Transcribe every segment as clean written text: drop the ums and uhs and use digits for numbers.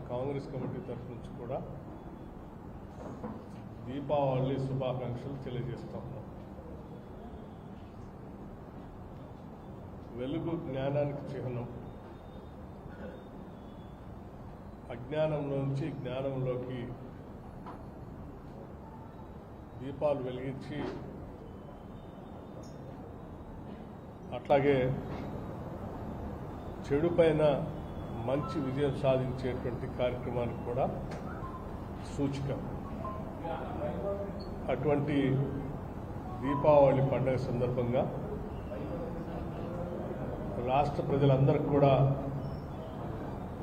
Congress committee తరఫు నుంచి కూడా దీపావళి శుభాకాంక్షలు తెలియజేస్తా ఉన్నాం. వెలుగు జ్ఞానానికి చిహ్నం. అజ్ఞానంలోంచి జ్ఞానంలోకి దీపాలు వెలిగించి అట్లాగే చెడు పైన మంచి విజయం సాధించేటువంటి కార్యక్రమానికి కూడా సూచిక. అటువంటి దీపావళి పండుగ సందర్భంగా రాష్ట్ర ప్రజలందరికీ కూడా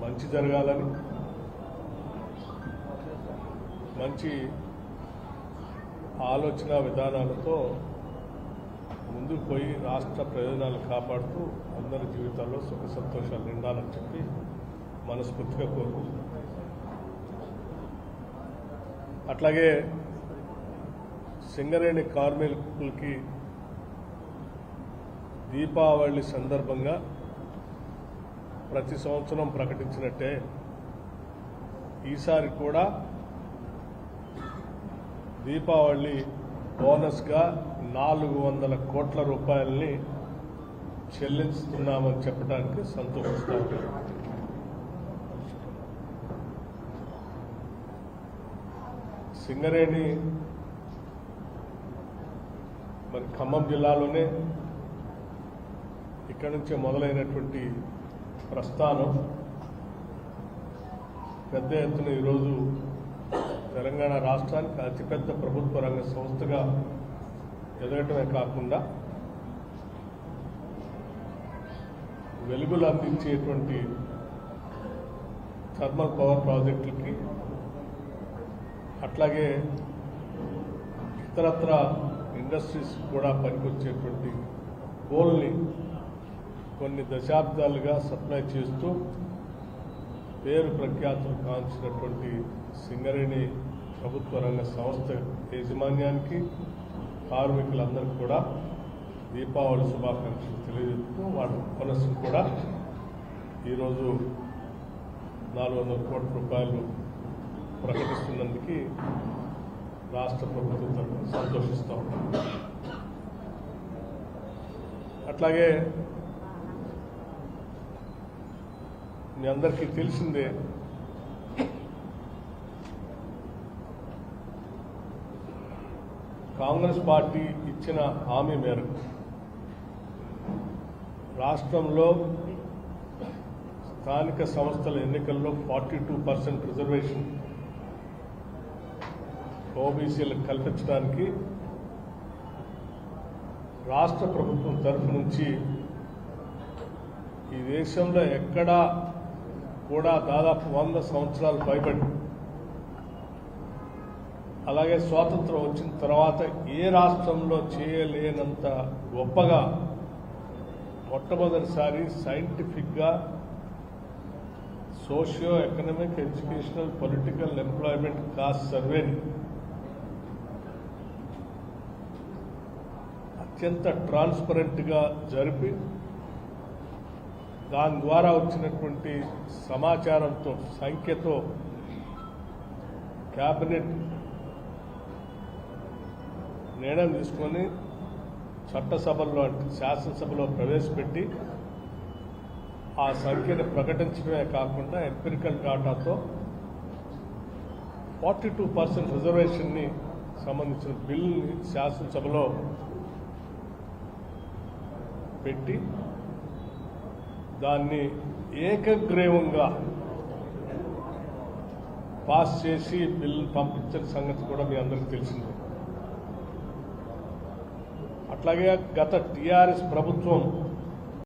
మంచి జరగాలని, మంచి ఆలోచన విధానాలతో ముందుకు పోయి రాష్ట్ర ప్రయోజనాలు కాపాడుతూ అందరి జీవితాల్లో సుఖ సంతోషాలు నిండాలని చెప్పి మనస్ఫూర్తిగా కోరుకుంటున్నాం. అట్లాగే సింగరేణి కార్మికులకి దీపావళి సందర్భంగా ప్రతి సంవత్సరం ప్రకటించినట్టే ఈసారి కూడా దీపావళి బోనస్గా 400 కోట్ల రూపాయలని చెల్లిస్తున్నామని చెప్పడానికి సంతోషిస్తాం. సింగరేణి మరి ఖమ్మం జిల్లాలోనే ఇక్కడి నుంచే మొదలైనటువంటి ప్రస్థానం పెద్ద ఎత్తున ఈరోజు తెలంగాణ రాష్ట్రానికి అతిపెద్ద ప్రభుత్వ రంగ సంస్థగా ఎదగటమే కాకుండా వెలుగులు అందించేటువంటి థర్మల్ పవర్ ప్రాజెక్టులకి, అట్లాగే ఇతరత్ర ఇండస్ట్రీస్ కూడా పనికొచ్చేటువంటి కోల్ని కొన్ని దశాబ్దాలుగా సప్లై చేస్తూ పేరు ప్రఖ్యాతులు కాంచినటువంటి సింగరేణి ప్రభుత్వ రంగ సంస్థ యాజమాన్యానికి, కార్మికులందరికీ కూడా దీపావళి శుభాకాంక్షలు తెలియజేస్తూ వాళ్ళ బోనస్ కూడా ఈరోజు 400 కోట్ల రూపాయలు ప్రకటిస్తున్నందుకు రాష్ట్ర ప్రభుత్వం తరఫున సంతోషిస్తూ ఉన్నాం. అట్లాగే మీ అందరికీ తెలిసిందే, కాంగ్రెస్ పార్టీ ఇచ్చిన హామీ మేరకు రాష్ట్రంలో స్థానిక సంస్థల ఎన్నికల్లో 42% రిజర్వేషన్ ఓబీసీలకు కల్పించడానికి రాష్ట్ర ప్రభుత్వం తరఫు నుంచి ఈ దేశంలో ఎక్కడా కూడా దాదాపు 100 సంవత్సరాలు పైబడి, అలాగే స్వాతంత్రం వచ్చిన తర్వాత ఏ రాష్ట్రంలో చేయలేనంత గొప్పగా మొట్టమొదటిసారి సైంటిఫిక్గా socio economic, educational, political, employment cost సర్వేని అత్యంత ట్రాన్స్పరెంట్గా జరిపి దాని ద్వారా వచ్చినటువంటి సమాచారంతో, సంఖ్యతో క్యాబినెట్ నిర్ణయం తీసుకొని చట్టసభల్లో, శాసనసభలో ప్రవేశపెట్టి ఆ సంఖ్యను ప్రకటించడమే కాకుండా ఎంపిరికల్ డాటాతో 42% రిజర్వేషన్ని సంబంధించిన బిల్లుని శాసనసభలో పెట్టి దాన్ని ఏకగ్రీవంగా పాస్ చేసి బిల్లు పంపించిన సంగతి కూడా మీ అందరికీ తెలిసిందే. అట్లాగే గత టీఆర్ఎస్ ప్రభుత్వం